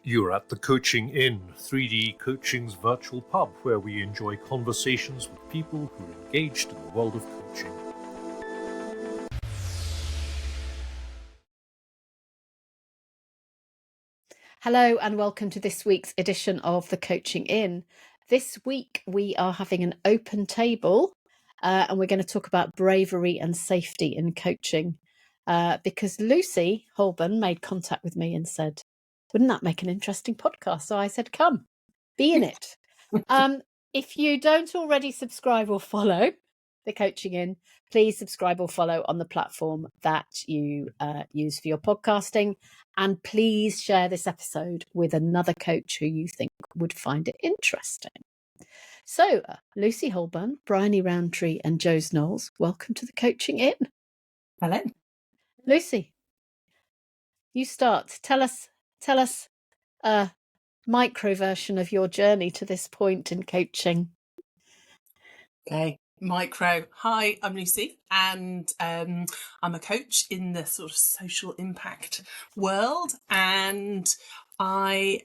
You're at the Coaching Inn, 3D Coaching's virtual pub, where we enjoy conversations with people who are engaged in the world of coaching. Hello and welcome to this week's edition of the Coaching Inn. This week we are having an open table and we're going to talk about bravery and safety in coaching because Lucy Holburn made contact with me and said, wouldn't that make an interesting podcast? So I said, come, be in it. If you don't already subscribe or follow the Coaching Inn, please subscribe or follow on the platform that you use for your podcasting. And please share this episode with another coach who you think would find it interesting. So, Lucy Holburn, Bryony Rowntree and Josephine Knowles, welcome to the Coaching Inn. Hello. Lucy, you start. Tell us a micro version of your journey to this point in coaching. Okay, micro. Hi, I'm Lucy, and I'm a coach in the sort of social impact world, and I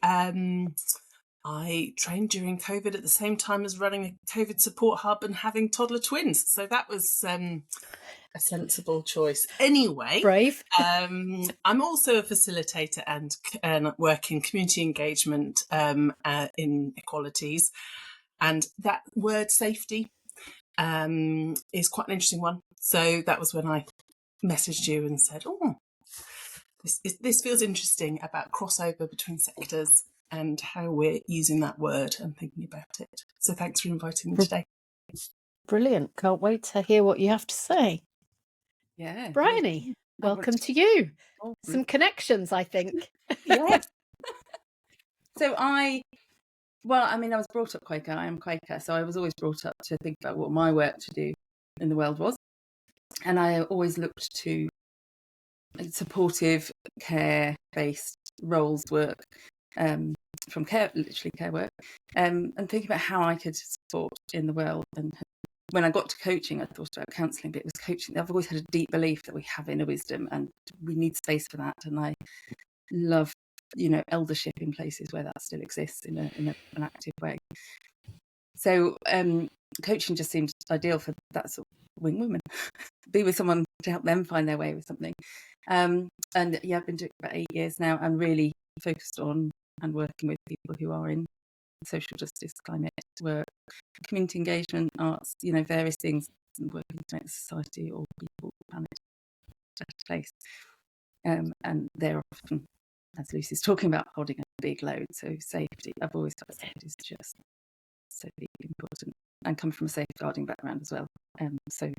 trained during COVID at the same time as running a COVID support hub and having toddler twins, so that was a sensible choice. Anyway, Brave. I'm also a facilitator and work in community engagement in equalities, and that word safety is quite an interesting one. So that was when I messaged you and said, oh, this feels interesting about crossover between sectors and how we're using that word and thinking about it. So thanks for inviting me today. Brilliant. Can't wait to hear what you have to say. Yeah. Bryony, welcome to you. Some connections, I think. Yeah. So I was brought up Quaker. I am Quaker, so I was always brought up to think about what my work to do in the world was. And I always looked to supportive, care-based roles work, from care work, and thinking about how I could support in the world. And when I got to coaching, I thought about counselling, but it was coaching. I've always had a deep belief that we have inner wisdom and we need space for that. And I love eldership in places where that still exists in an active way. So coaching just seemed ideal for that sort of wing women. Be with someone to help them find their way with something. And yeah, I've been doing it about 8 years now and really focused on and working with people who are in social justice, climate work, community engagement, arts, various things, and working to make society or people, planet a better place. And they're often, as Lucy's talking about, holding a big load. So safety, I've always felt safety is just so deeply important, and come from a safeguarding background as well. So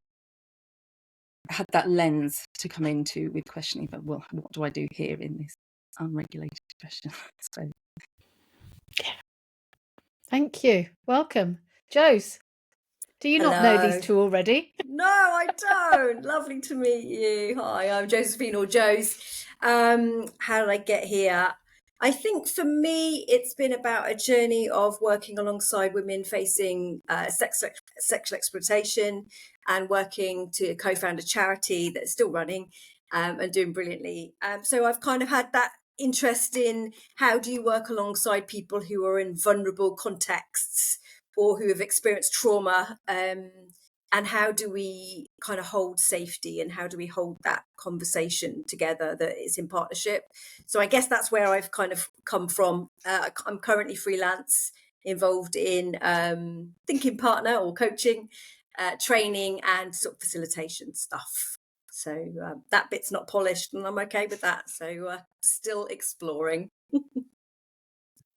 I had that lens to come into with questioning about, well, what do I do here in this unregulated question? So yeah. Thank you. Welcome. Jose, do you not know these two already? No, I don't. Lovely to meet you. Hi, I'm Josephine or Jose. How did I get here? I think for me, it's been about a journey of working alongside women facing sexual exploitation and working to co-found a charity that's still running and doing brilliantly. So I've kind of had that interest in how do you work alongside people who are in vulnerable contexts or who have experienced trauma, and how do we kind of hold safety and how do we hold that conversation together that is in partnership. So I guess that's where I've kind of come from. I'm currently freelance, involved in thinking partner or coaching, training and sort of facilitation stuff. So that bit's not polished and I'm okay with that. So still exploring.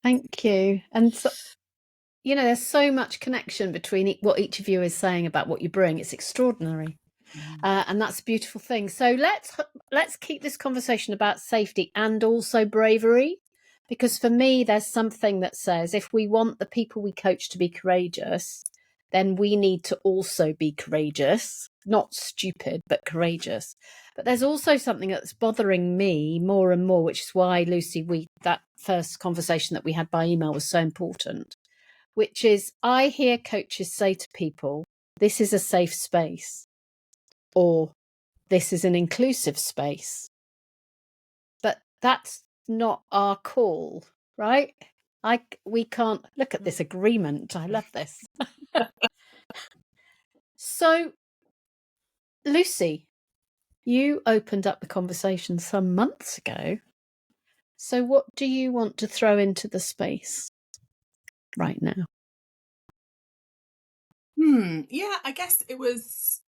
Thank you. And so, there's so much connection between what each of you is saying about what you bring. It's extraordinary. And that's a beautiful thing. So let's keep this conversation about safety and also bravery, because for me, there's something that says if we want the people we coach to be courageous, then we need to also be courageous, not stupid, but courageous. But there's also something that's bothering me more and more, which is why, Lucy, that first conversation that we had by email was so important, which is I hear coaches say to people, this is a safe space, or this is an inclusive space. But that's not our call. right? We can't look at this agreement. I love this. So, Lucy, you opened up the conversation some months ago. So, what do you want to throw into the space right now? Yeah, I guess it was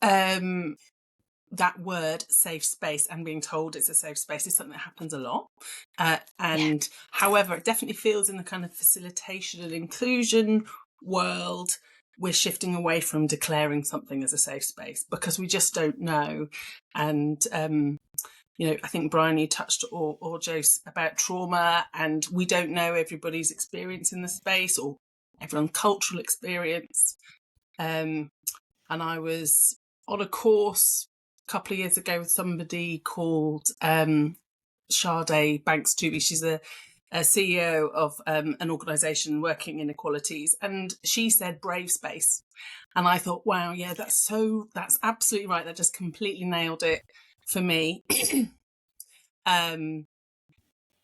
that word safe space, and being told it's a safe space is something that happens a lot. However, it definitely feels in the kind of facilitation and inclusion world, we're shifting away from declaring something as a safe space because we just don't know. And, I think Bryony touched or Jose about trauma, and we don't know everybody's experience in the space or everyone's cultural experience. And I was on a course a couple of years ago with somebody called Sade Banks-Tooby. She's a CEO of an organisation working in equalities, and she said brave space. And I thought, wow, yeah, that's absolutely right. That just completely nailed it for me.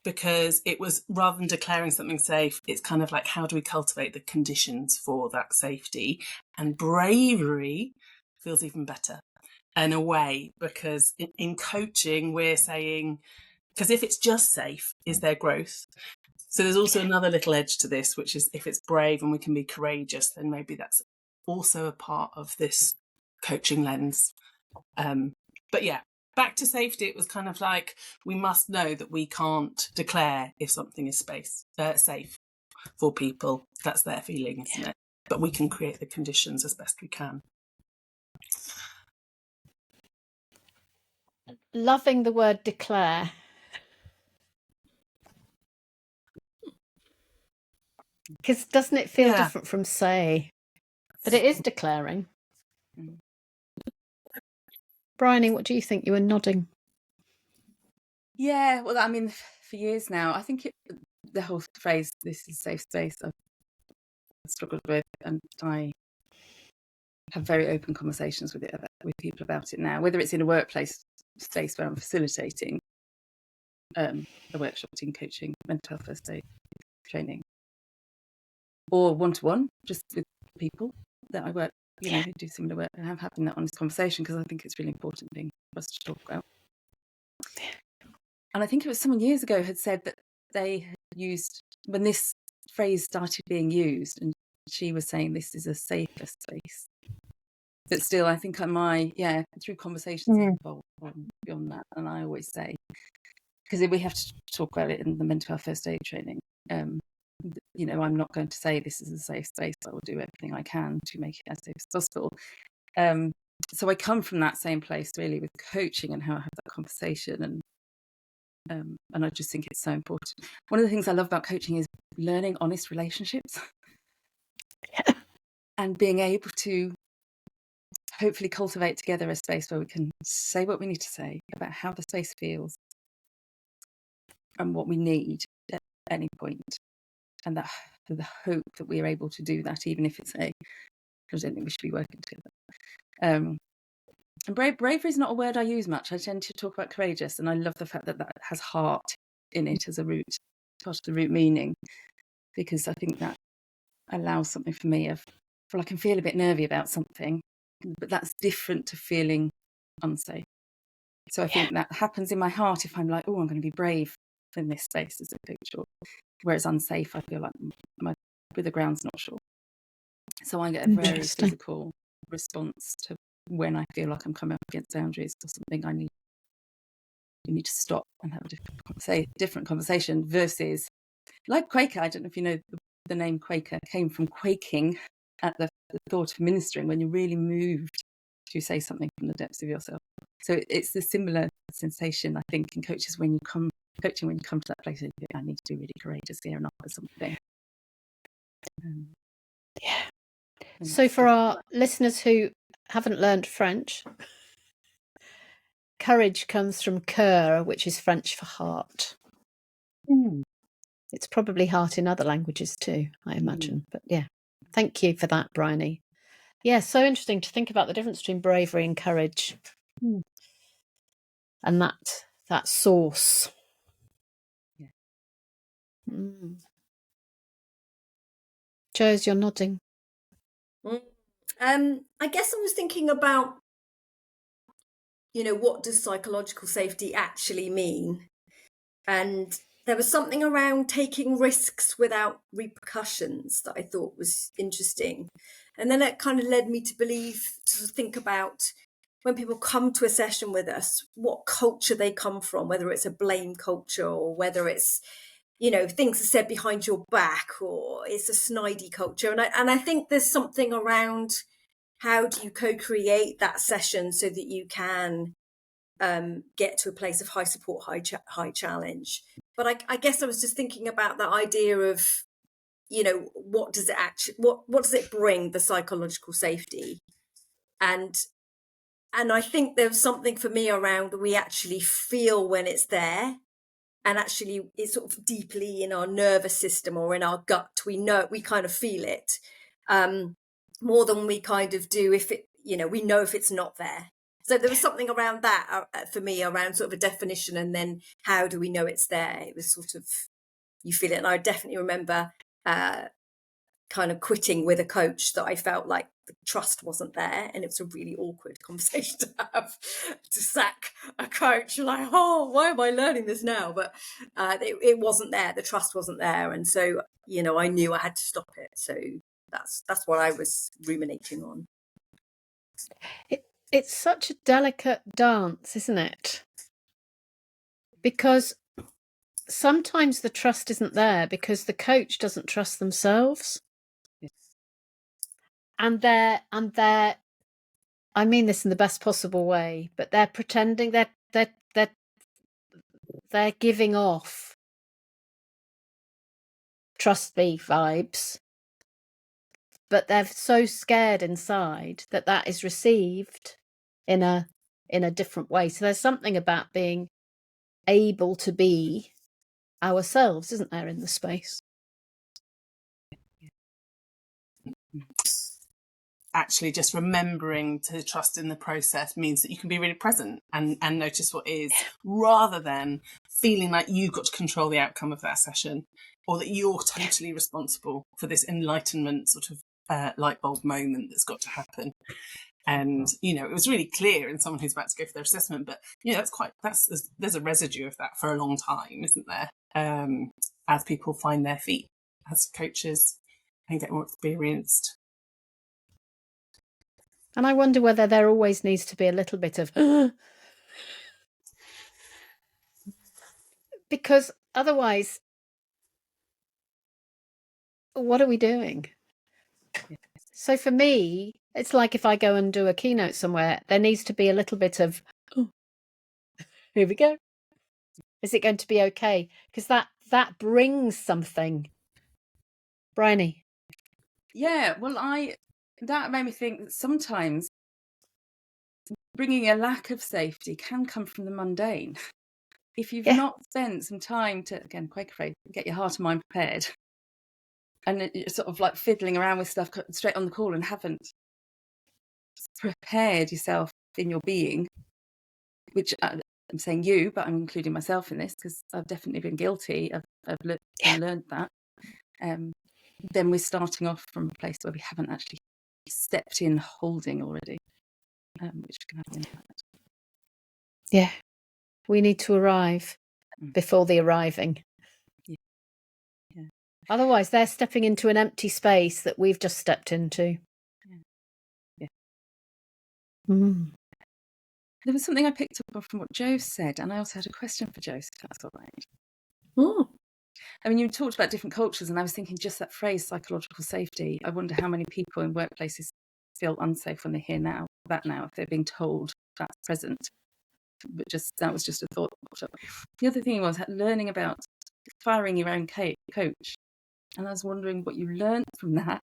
Because it was, rather than declaring something safe, it's kind of like, how do we cultivate the conditions for that safety? And bravery feels even better in a way, because in coaching, we're saying, because if it's just safe, is there growth? So there's also another little edge to this, which is if it's brave and we can be courageous, then maybe that's also a part of this coaching lens. But yeah, back to safety, it was kind of like, we must know that we can't declare if something is safe for people. That's their feeling, isn't it? But we can create the conditions as best we can. Loving the word declare. Because doesn't it feel different from say? But it is declaring. Bryony, what do you think? You were nodding. Yeah, well, I mean, for years now, I think the whole phrase, this is safe space, I've struggled with, and I have very open conversations with people about it now, whether it's in a workplace space where I'm facilitating a workshop, team coaching, mental health first aid training, or one-to-one, just with people that I work, who do similar work, and I'm having that honest conversation because I think it's really important thing for us to talk about. And I think it was someone years ago had said that they had used, when this phrase started being used, and she was saying this is a safer space. But still, I think through conversations involved beyond that. And I always say, because we have to talk about it in the mental health first aid training, I'm not going to say this is a safe space. I will do everything I can to make it as safe as possible. So I come from that same place really with coaching and how I have that conversation, and I just think it's so important. One of the things I love about coaching is learning honest relationships and being able to hopefully cultivate together a space where we can say what we need to say about how the space feels and what we need at any point. And that the hope that we're able to do that, even if it's I don't think we should be working together. And bravery is not a word I use much. I tend to talk about courageous, and I love the fact that that has heart in it as a root, part of the root meaning, because I think that allows something for me of, well, I can feel a bit nervy about something, but that's different to feeling unsafe. So I think that happens in my heart if I'm like, oh, I'm going to be brave in this space as a coach, or whereas unsafe, I feel like the ground's not sure. So I get a very physical response to when I feel like I'm coming up against boundaries or something. You need to stop and have a different conversation versus, like Quaker. I don't know if you know the name Quaker came from quaking at the thought of ministering, when you're really moved to say something from the depths of yourself. So it's the similar sensation, I think, in coaches when you come to that place, I need to be really courageous here and offer something. So for our listeners who haven't learned French, courage comes from cœur, which is French for heart. It's probably heart in other languages too, I imagine. But yeah, thank you for that, Bryony. Yeah, so interesting to think about the difference between bravery and courage, and that source. Mm. Joes, you're nodding. I guess I was thinking about, what does psychological safety actually mean? And there was something around taking risks without repercussions that I thought was interesting. And then it kind of led me to think about when people come to a session with us, what culture they come from, whether it's a blame culture or whether it's, things are said behind your back or it's a snidey culture. And I think there's something around how do you co-create that session so that you can get to a place of high support, high challenge. But I guess I was just thinking about that idea of, what does it bring, the psychological safety? And I think there's something for me around that we actually feel when it's there. And actually it's sort of deeply in our nervous system or in our gut. We kind of feel it more than we kind of do if it, we know if it's not there. So there was something around that for me, around sort of a definition, and then how do we know it's there? It was sort of, you feel it. And I definitely remember kind of quitting with a coach that I felt like the trust wasn't there, and it was a really awkward conversation to have, to sack a coach. Like, oh, why am I learning this now? But it wasn't there. The trust wasn't there, and so I knew I had to stop it. So that's what I was ruminating on. It's such a delicate dance, isn't it? Because sometimes the trust isn't there because the coach doesn't trust themselves. And they're I mean this in the best possible way, but they're pretending they're giving off trust me vibes, but they're so scared inside that is received in a different way. So there's something about being able to be ourselves, isn't there, in the space? Actually, just remembering to trust in the process means that you can be really present and notice what is, rather than feeling like you've got to control the outcome of that session, or that you're totally responsible for this enlightenment sort of light bulb moment that's got to happen. And it was really clear in someone who's about to go for their assessment, but there's a residue of that for a long time, isn't there? As people find their feet as coaches and get more experienced. And I wonder whether there always needs to be a little bit of because otherwise, what are we doing? So for me, it's like if I go and do a keynote somewhere, there needs to be a little bit of, here we go. Is it going to be okay? Because that brings something. Bryony. Yeah, well, that made me think that sometimes bringing a lack of safety can come from the mundane. If you've not spent some time to, again, Quaker phrase, get your heart and mind prepared, and you're sort of like fiddling around with stuff straight on the call and haven't prepared yourself in your being, which I'm saying you, but I'm including myself in this because I've definitely been guilty of learned that. Then we're starting off from a place where we haven't actually stepped in holding already, which can have an impact. Yeah, we need to arrive before the arriving. Yeah. Otherwise, they're stepping into an empty space that we've just stepped into. Yeah. Mm. There was something I picked up from what Jo said, and I also had a question for Jo, if that's all right. Oh. I mean, you talked about different cultures, and I was thinking just that phrase, psychological safety. I wonder how many people in workplaces feel unsafe when they hear that now, if they're being told that's present. But that was just a thought. The other thing was us about firing your own coach, and I was wondering what you learned from that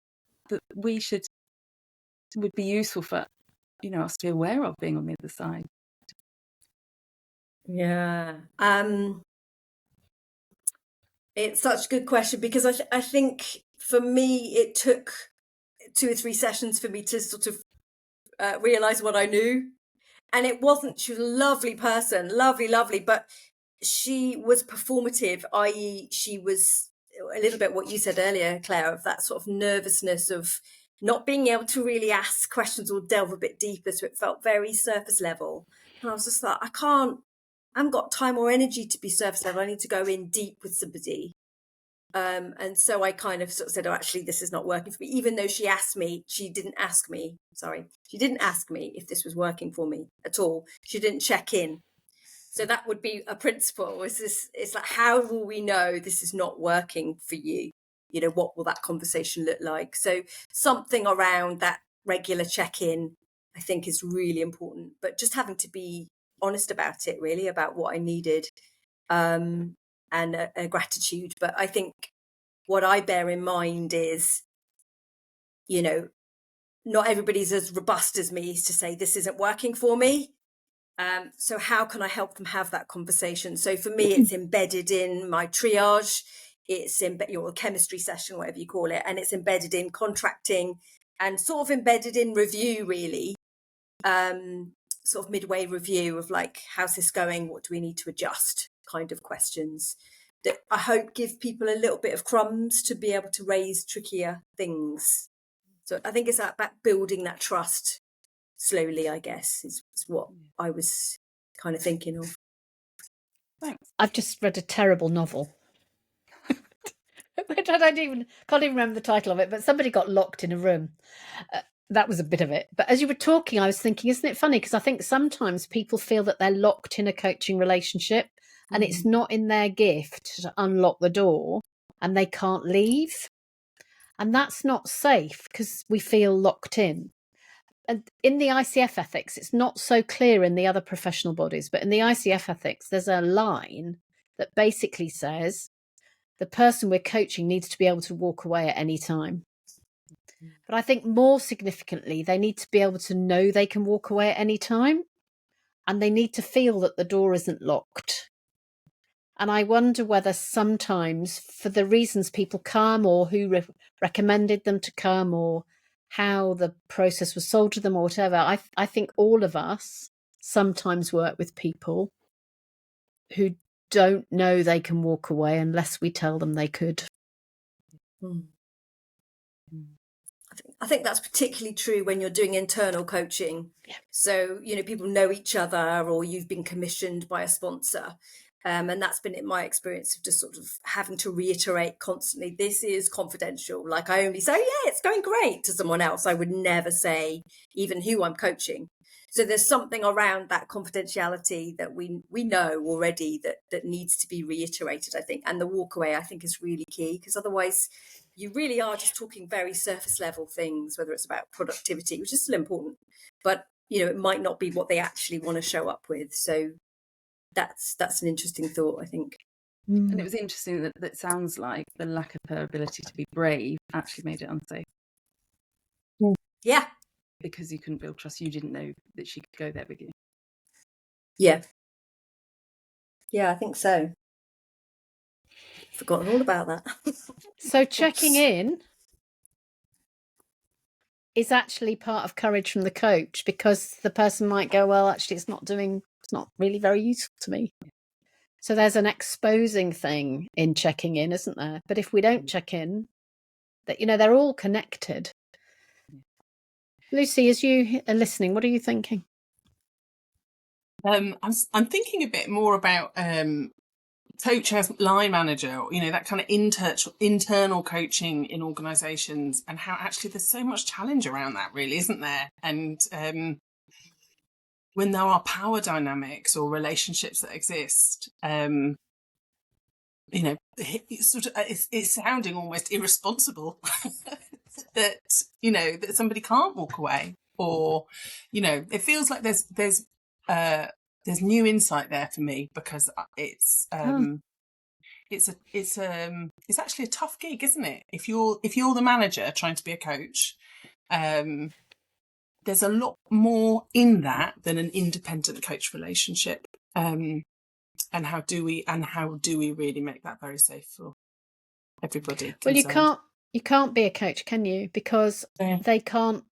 would be useful for us to be aware of being on the other side. Yeah. It's such a good question because I think for me it took 2 or 3 sessions for me to sort of realise what I knew. And it wasn't, she was a lovely person, lovely, but she was performative, i.e. she was a little bit what you said earlier, Claire, of that sort of nervousness of not being able to really ask questions or delve a bit deeper. So it felt very surface level. And I was just like, I haven't got time or energy to be surface level. I need to go in deep with somebody. And so I kind of sort of said, oh, actually, this is not working for me. Even though she didn't ask me if this was working for me at all. She didn't check in. So that would be a principle. It's like, how will we know this is not working for you? You know, what will that conversation look like? So something around that regular check-in, I think, is really important. But just having to be honest about it, really, about what I needed, and a gratitude. But I think what I bear in mind is, you know, not everybody's as robust as me to say this isn't working for me. So how can I help them have that conversation? So for me, it's embedded in my triage, it's in your chemistry session, whatever you call it, and it's embedded in contracting and sort of embedded in review, really, sort of midway review of like, how's this going? What do we need to adjust? Kind of questions that I hope give people a little bit of crumbs to be able to raise trickier things. So I think it's about building that trust slowly, I guess, is what I was kind of thinking of. Thanks. I've just read a terrible novel, which I can't even remember the title of it, but somebody got locked in a room. That was a bit of it. But as you were talking, I was thinking, isn't it funny? Because I think sometimes people feel that they're locked in a coaching relationship and it's not in their gift to unlock the door and they can't leave. And that's not safe because we feel locked in. And in the ICF ethics, it's not so clear in the other professional bodies, but in the ICF ethics, there's a line that basically says the person we're coaching needs to be able to walk away at any time. But I think more significantly, they need to be able to know they can walk away at any time, and they need to feel that the door isn't locked. And I wonder whether sometimes, for the reasons people come or who recommended them to come or how the process was sold to them or whatever, I think all of us sometimes work with people who don't know they can walk away unless we tell them they could. I think that's particularly true when you're doing internal coaching. Yeah. So, you know, people know each other or you've been commissioned by a sponsor. And that's been in my experience of just sort of having to reiterate constantly, this is confidential. Like I only say, yeah, it's going great to someone else. I would never say even who I'm coaching. So there's something around that confidentiality that we know already that needs to be reiterated, I think. And the walk away, I think, is really key, because otherwise you really are just talking very surface level things, whether it's about productivity, which is still important, but, you know, it might not be what they actually want to show up with. So that's an interesting thought, I think. And it was interesting that it sounds like the lack of her ability to be brave actually made it unsafe. Yeah. Because you couldn't build trust. You didn't know that she could go there with you. Yeah. Yeah, I think so. Forgotten all about that. So checking in is actually part of courage from the coach, because the person might go, well, actually, it's not really very useful to me. So there's an exposing thing in checking in, isn't there? But if we don't check in, that, you know, they're all connected. Lucy, as you are listening, what are you thinking? I'm thinking a bit more about coach as line manager, you know, that kind of internal coaching in organisations, and how actually there's so much challenge around that, really, isn't there? And when there are power dynamics or relationships that exist, you know, it's sounding almost irresponsible that, you know, that somebody can't walk away, or, you know, it feels like there's new insight there for me, because it's actually a tough gig, isn't it? If you're the manager trying to be a coach, there's a lot more in that than an independent coach relationship. And how do we really make that very safe for everybody concerned? Well, you can't be a coach, can you? Because they can't,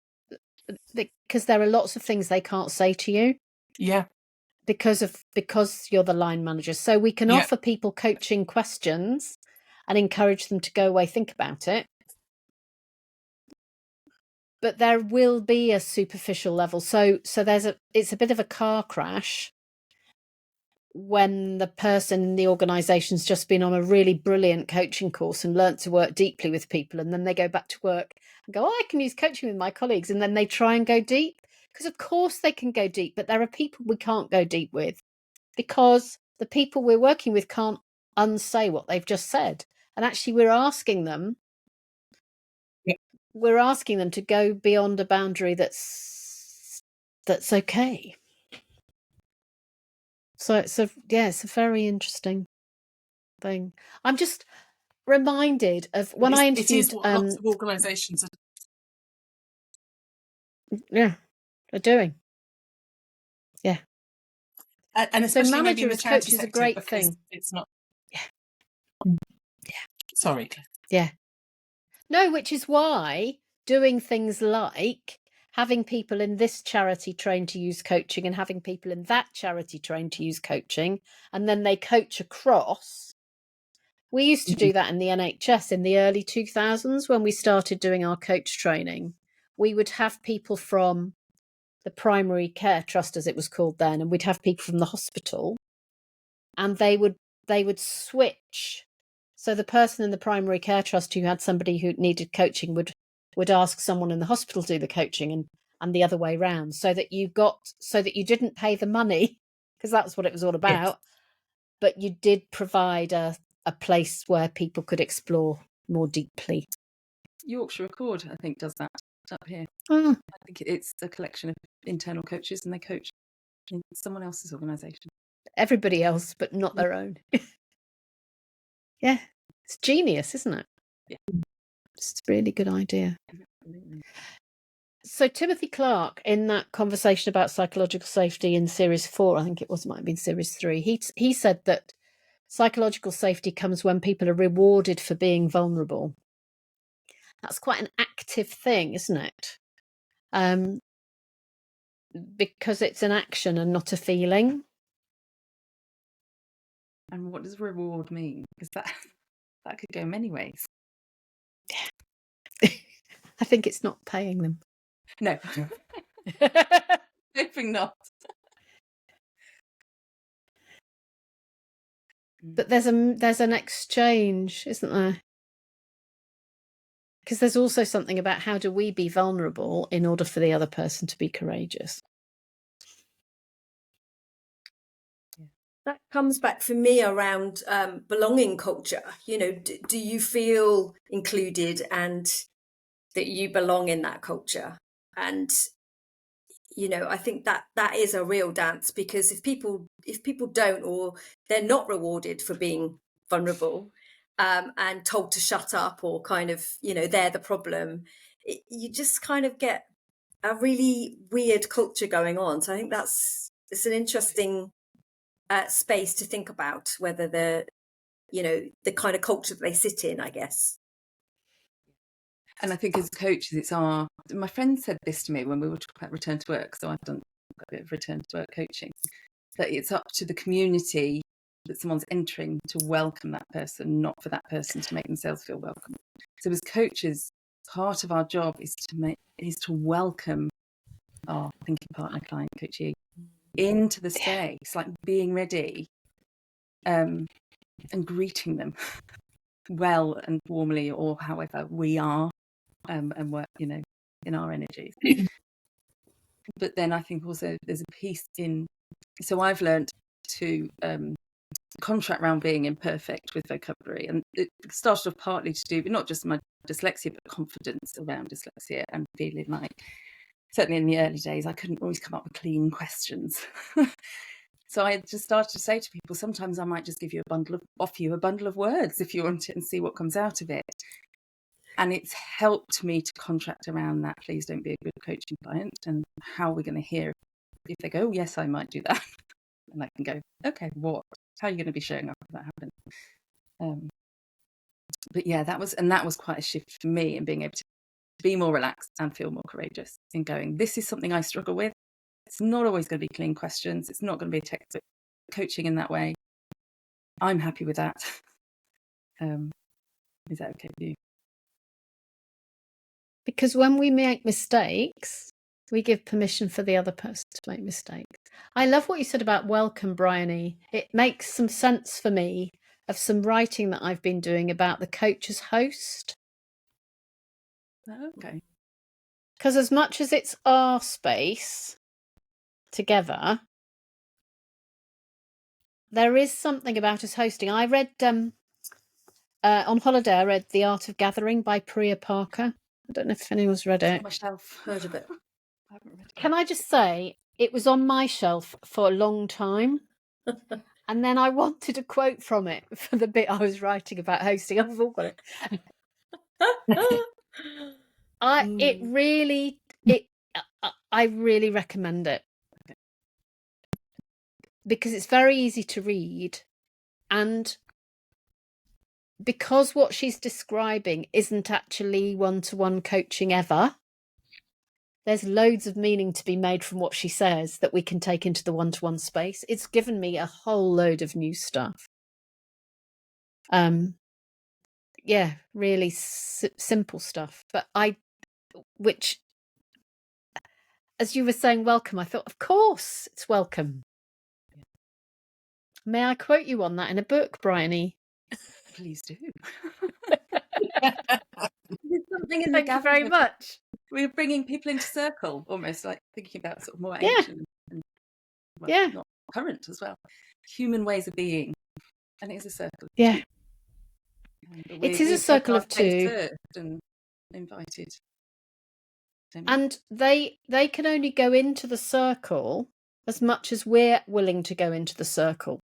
because there are lots of things they can't say to you. Yeah. Because you're the line manager. So we can offer people coaching questions and encourage them to go away, think about it. But there will be a superficial level. So it's a bit of a car crash when the person in the organisation's just been on a really brilliant coaching course and learnt to work deeply with people, and then they go back to work and go, I can use coaching with my colleagues, and then they try and go deep. Because of course they can go deep, but there are people we can't go deep with because the people we're working with can't unsay what they've just said. And actually we're asking them to go beyond a boundary that's okay. So it's a very interesting thing. I'm just reminded of when I interviewed. It is what lots of organisations are. Yeah, are doing. Yeah, and especially so maybe in manager the as charity coach is a sector, great because thing. it's not. Yeah. Sorry, Claire. Yeah. No, which is why doing things like having people in this charity trained to use coaching and having people in that charity trained to use coaching, and then they coach across. We used to do that in the NHS in the early 2000s when we started doing our coach training. We would have people from the primary care trust, as it was called then, and we'd have people from the hospital, and they would switch. So the person in the primary care trust who had somebody who needed coaching would ask someone in the hospital to do the coaching, and the other way round, so that you didn't pay the money, because that's what it was all about. Yes. But you did provide a place where people could explore more deeply. Yorkshire Accord, I think, does that up here. I think it's a collection of internal coaches, and they coach in someone else's organisation. Everybody else, but not their own. Yeah, it's genius, isn't it? Yeah, it's a really good idea. Absolutely. So Timothy Clark, in that conversation about psychological safety in series 4, I think it might have been series 3, he said that psychological safety comes when people are rewarded for being vulnerable. That's quite an active thing, isn't it? Because it's an action and not a feeling. And what does reward mean? Because that could go many ways. I think it's not paying them. No. Hoping not. But there's an exchange, isn't there? Because there's also something about how do we be vulnerable in order for the other person to be courageous. That comes back for me around belonging culture. You know, do you feel included and that you belong in that culture? And you know, I think that is a real dance, because if people don't, or they're not rewarded for being vulnerable and told to shut up, or kind of, you know, they're the problem, you just kind of get a really weird culture going on. So I think it's an interesting space to think about, whether the kind of culture that they sit in, I guess. And I think as coaches, my friend said this to me when we were talking about return to work, so I've done a bit of return to work coaching, that it's up to the community that someone's entering to welcome that person, not for that person to make themselves feel welcome. So as coaches, part of our job is to welcome our thinking partner, client, coachee into the space, like being ready and greeting them well and warmly, or however we are, and work, you know, in our energies. But then I think also there's a piece so I've learned to contract around being imperfect with vocabulary, and it started off partly to do with not just my dyslexia, but confidence around dyslexia, and feeling like, certainly in the early days, I couldn't always come up with clean questions. So I just started to say to people, sometimes I might just offer you a bundle of words if you want it, and see what comes out of it. And it's helped me to contract around that. Please don't be a good coaching client. And how are we going to hear if they go, oh, yes, I might do that. And I can go, okay, what? How are you going to be showing up if that happens? But yeah, that was quite a shift for me in being able to be more relaxed and feel more courageous in going, this is something I struggle with. It's not always going to be clean questions. It's not going to be a textbook coaching in that way. I'm happy with that. Is that okay with you? Because when we make mistakes, we give permission for the other person to make mistakes. I love what you said about welcome, Bryony. It makes some sense for me of some writing that I've been doing about the coach as host. Okay. Because as much as it's our space together, there is something about us hosting. I read on holiday, I read The Art of Gathering by Priya Parker. I don't know if anyone's read It's on it. my shelf. Heard of it. I haven't read it. Can I just say, it was on my shelf for a long time. And then I wanted a quote from it for the bit I was writing about hosting. I've all got it. I really recommend it. Because it's very easy to read. And because what she's describing isn't actually one-to-one coaching ever, there's loads of meaning to be made from what she says that we can take into the one-to-one space. It's given me a whole load of new stuff. Yeah, really simple stuff. But which, as you were saying, welcome, I thought, of course, it's welcome. May I quote you on that in a book, Bryony? Please do. There's something in the Thank you very gathering. much. We're bringing people into circle, almost like thinking about sort of more Yeah. ancient and not current as well. Human ways of being. And it's a circle. Yeah. It is a circle of two. And invited. And they can only go into the circle as much as we're willing to go into the circle.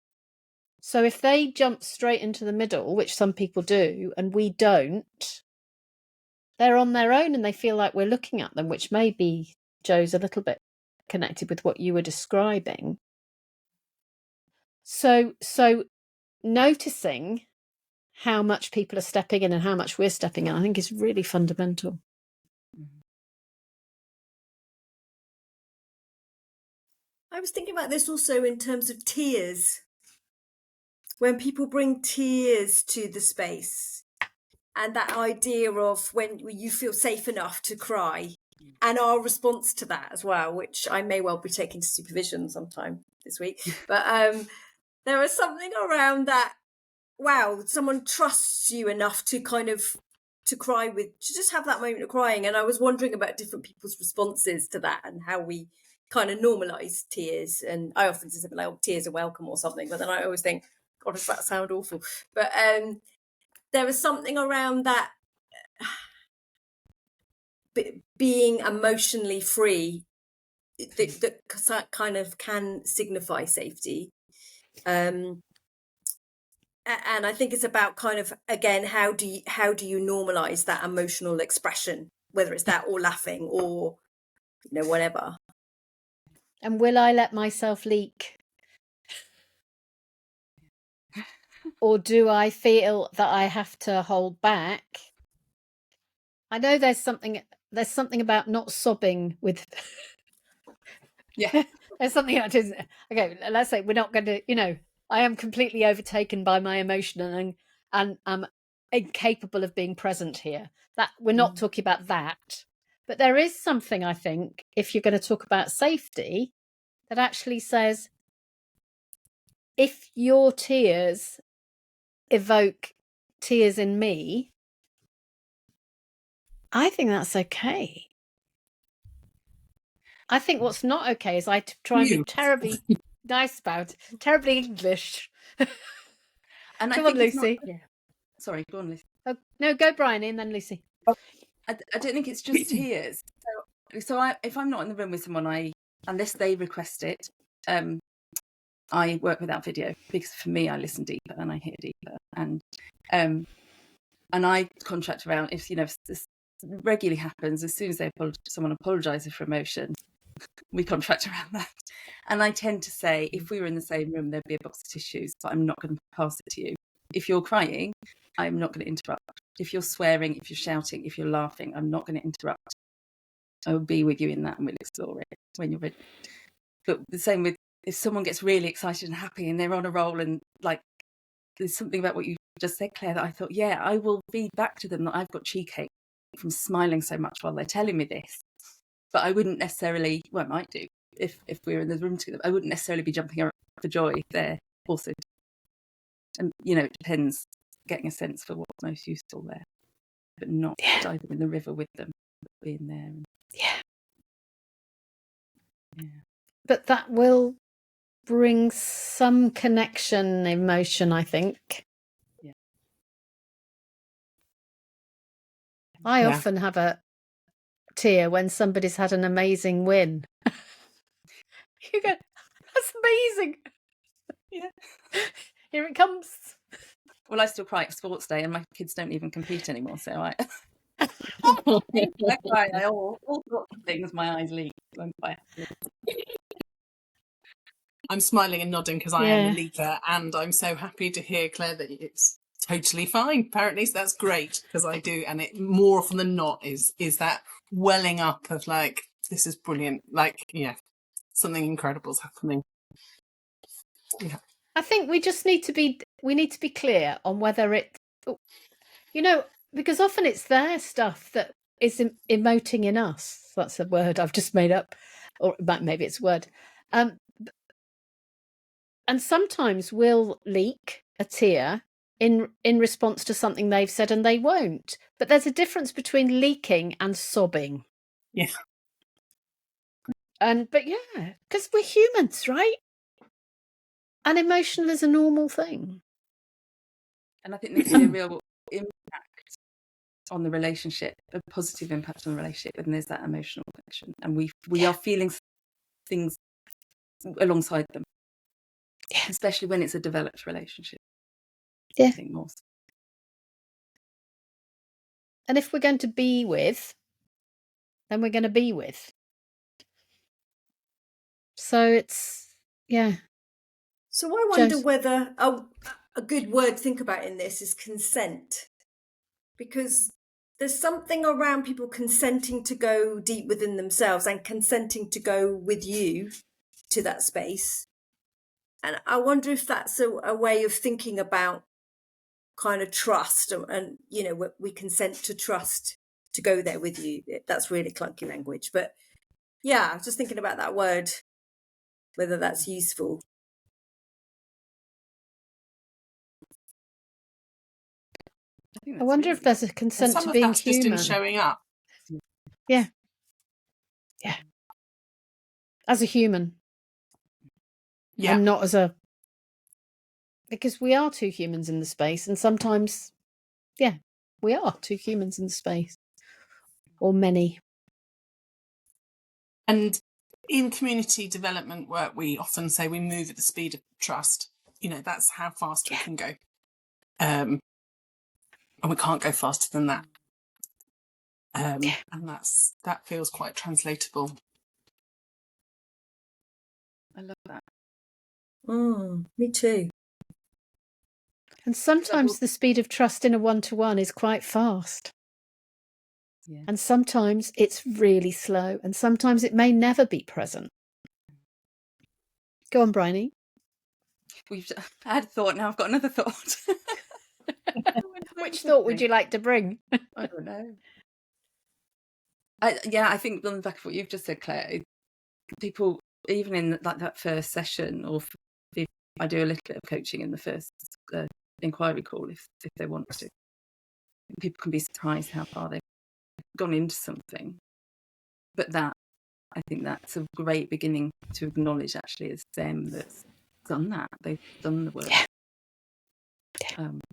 So if they jump straight into the middle, which some people do, and we don't, they're on their own and they feel like we're looking at them, which maybe, Joe's a little bit connected with what you were describing. So noticing how much people are stepping in and how much we're stepping in, I think is really fundamental. I was thinking about this also in terms of tears. When people bring tears to the space, and that idea of when you feel safe enough to cry, and our response to that as well, which I may well be taking to supervision sometime this week. But there is something around that. Wow, someone trusts you enough to kind of to cry with, to just have that moment of crying. And I was wondering about different people's responses to that and how we kind of normalise tears. And I often say something like, oh, tears are welcome or something, but then I always think, God, does that sound awful? But there is something around that being emotionally free that kind of can signify safety. And I think it's about kind of, again, how do you normalize that emotional expression, whether it's that or laughing or, you know, whatever. And will I let myself leak? Or do I feel that I have to hold back? I know there's something about not sobbing with. Yeah. There's something that is, okay, let's say we're not going to, you know, I am completely overtaken by my emotion and I'm incapable of being present here. That we're not talking about that. But there is something, I think, if you're going to talk about safety, that actually says, if your tears evoke tears in me, I think that's okay. I think what's not okay is I try and be terribly nice about it, terribly English. And Come on, Lucy. Sorry, go on, Lucy. Oh, no, go Bryony and then Lucy. I don't think it's just tears. So if I'm not in the room with someone, unless they request it, I work without video, because for me, I listen deeper and I hear deeper, and I contract around if this regularly happens. As soon as someone apologises for emotion, we contract around that. And I tend to say, if we were in the same room, there'd be a box of tissues, but I'm not going to pass it to you. If you're crying, I'm not going to interrupt. If you're swearing, if you're shouting, if you're laughing, I'm not going to interrupt. I will be with you in that, and we'll explore it when you're ready. But the same with if someone gets really excited and happy and they're on a roll, and like there's something about what you just said, Claire, that I thought, yeah, I will feed back to them that I've got cheesecake from smiling so much while they're telling me this. But I wouldn't necessarily, well, I might do if we were in the room together. I wouldn't necessarily be jumping around for joy if they're also, and it depends, getting a sense for what's most useful there, but not diving in the river with them, but being there. Yeah. But that will bring some connection, emotion, I think. Yeah. I often have a tear when somebody's had an amazing win. You go, that's amazing. Yeah. Here it comes. Well, I still cry at sports day, and my kids don't even compete anymore, so I cry. All sorts of things. My eyes leak. I'm smiling and nodding because I am a leaker, and I'm so happy to hear, Claire, that it's totally fine. Apparently, so that's great, because I do, and it more often than not is that welling up of like, this is brilliant, like, something incredible's happening. Yeah. I think we just need to be clear on whether it, because often it's their stuff that is emoting in us. That's a word I've just made up, or maybe it's a word. And sometimes we'll leak a tear in response to something they've said, and they won't. But there's a difference between leaking and sobbing. Yeah. But because we're humans, right? And emotional is a normal thing. And I think there's a real impact on the relationship, a positive impact on the relationship, and there's that emotional connection. And we are feeling things alongside them. Yeah. Especially when it's a developed relationship. Yeah. I think more so. And if we're going to be with, then we're going to be with. So it's, So I wonder whether a good word to think about in this is consent. Because there's something around people consenting to go deep within themselves and consenting to go with you to that space. And I wonder if that's a way of thinking about kind of trust and we consent to trust to go there with you. That's really clunky language. But I was just thinking about that word, whether that's useful. I wonder if there's a consent to being that's human. Just in showing up. Yeah. As a human. Yeah. And not as because we are two humans in the space, and sometimes, we are two humans in the space. Or many. And in community development work, we often say we move at the speed of trust. That's how fast we can go. And we can't go faster than that. And that feels quite translatable. I love that. Me too. And sometimes the speed of trust in a one-to-one is quite fast. Yeah. And sometimes it's really slow, and sometimes it may never be present. Go on, Bryony. I had a thought, now I've got another thought. Which thought would you like to bring? I don't know. I think on the back of what you've just said, Claire, people, even in that first session, or if I do a little bit of coaching in the first inquiry call, if they want to, people can be surprised how far they've gone into something. But I think that's a great beginning to acknowledge actually it's them that's done that. They've done the work.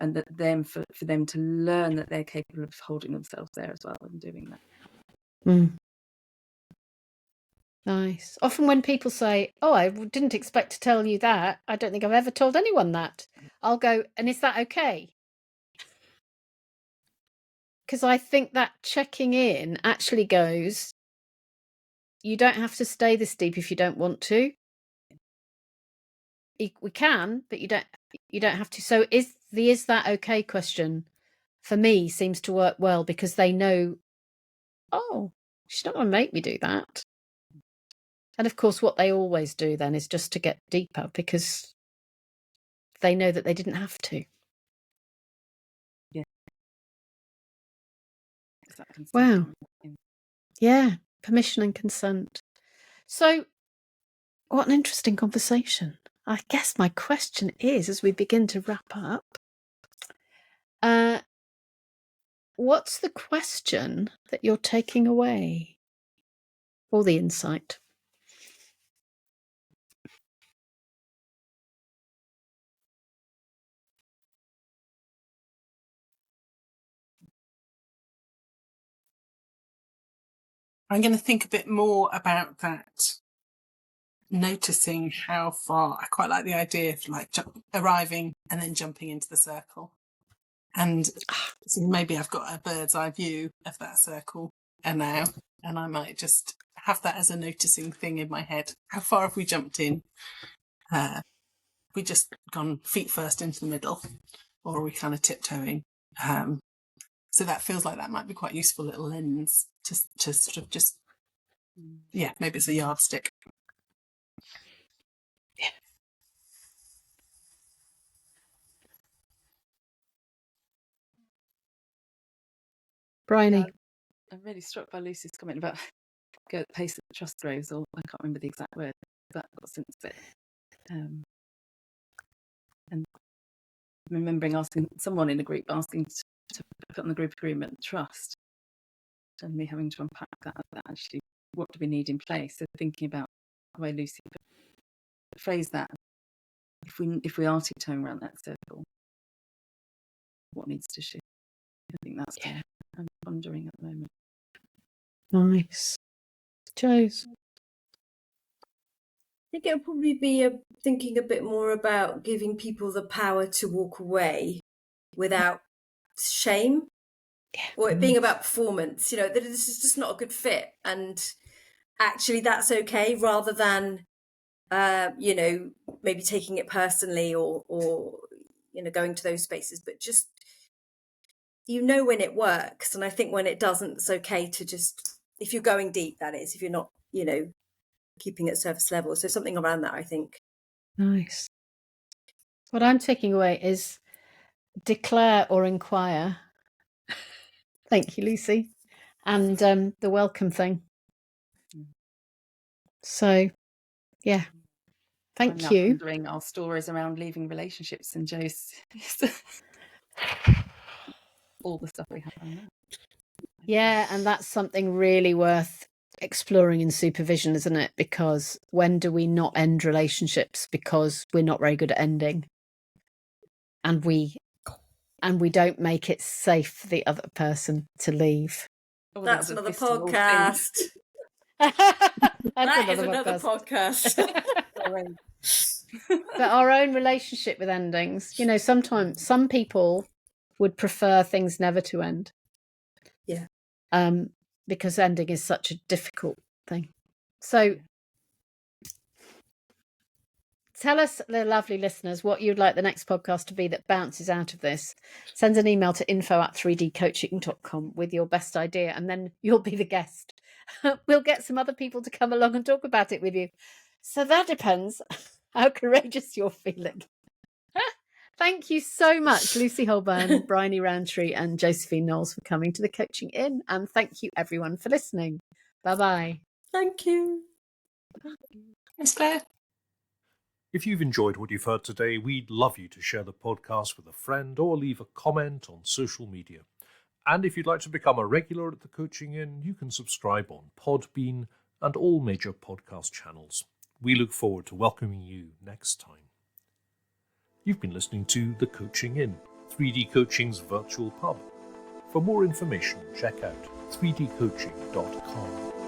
And that for them to learn that they're capable of holding themselves there as well and doing that. Nice. Often when people say, oh, I didn't expect to tell you that, I don't think I've ever told anyone that, I'll go, and is that okay? Because I think that checking in actually goes, you don't have to stay this deep if you don't want to. We can, but you don't have to. So is that okay question for me seems to work well, because they know, oh, she's not going to make me do that. And of course, what they always do then is just to get deeper, because they know that they didn't have to. that consent. Wow. Yeah, permission and consent. So, what an interesting conversation. I guess my question is, as we begin to wrap up, what's the question that you're taking away, or the insight? I'm going to think a bit more about that, noticing how far. I quite like the idea of like arriving and then jumping into the circle. And so maybe I've got a bird's eye view of that circle now, and I might just have that as a noticing thing in my head. How far have we jumped in? We just gone feet first into the middle, or are we kind of tiptoeing? So that feels like that might be quite useful little lens to sort of just, yeah, maybe it's a yardstick. Yeah. Bryony. Yeah, I'm really struck by Lucy's comment about go at the pace of the trust grows, or I can't remember the exact word, but that got sense of it. And remembering asking someone in a group, asking to put on the group agreement trust, and me having to unpack that actually, what do we need in place? So thinking about the way Lucy phrased that, if we are tiptoeing around that circle, what needs to shift? I think that's what I'm pondering at the moment. Nice. Jose. I think it'll probably be thinking a bit more about giving people the power to walk away without shame, or it being about performance, that this is just not a good fit, and actually that's okay, rather than maybe taking it personally or going to those spaces, but just when it works. And I think when it doesn't, it's okay to just, if you're going deep, that is, if you're not keeping at surface level. So something around that, I think. Nice. What I'm taking away is declare or inquire. Thank you, Lucy. And the welcome thing. So, yeah. Thank I'm now you. pondering our stories around leaving relationships and Joe's all the stuff we have on that. Yeah, and that's something really worth exploring in supervision, isn't it? Because when do we not end relationships because we're not very good at ending, and we don't make it safe for the other person to leave? That's another podcast. That is another podcast. But our own relationship with endings, sometimes some people would prefer things never to end. Yeah. Because ending is such a difficult thing. So tell us, the lovely listeners, what you'd like the next podcast to be that bounces out of this. Send an email to info@3dcoaching.com with your best idea, and then you'll be the guest. We'll get some other people to come along and talk about it with you. So that depends how courageous you're feeling. Thank you so much, Lucy Holburn, Bryony Rowntree, and Josephine Knowles, for coming to the Coaching Inn. And thank you, everyone, for listening. Bye-bye. Thank you. Thanks, Claire. If you've enjoyed what you've heard today, we'd love you to share the podcast with a friend or leave a comment on social media. And if you'd like to become a regular at the Coaching Inn, you can subscribe on Podbean and all major podcast channels. We look forward to welcoming you next time. You've been listening to The Coaching Inn, 3D Coaching's virtual pub. For more information, check out 3dcoaching.com.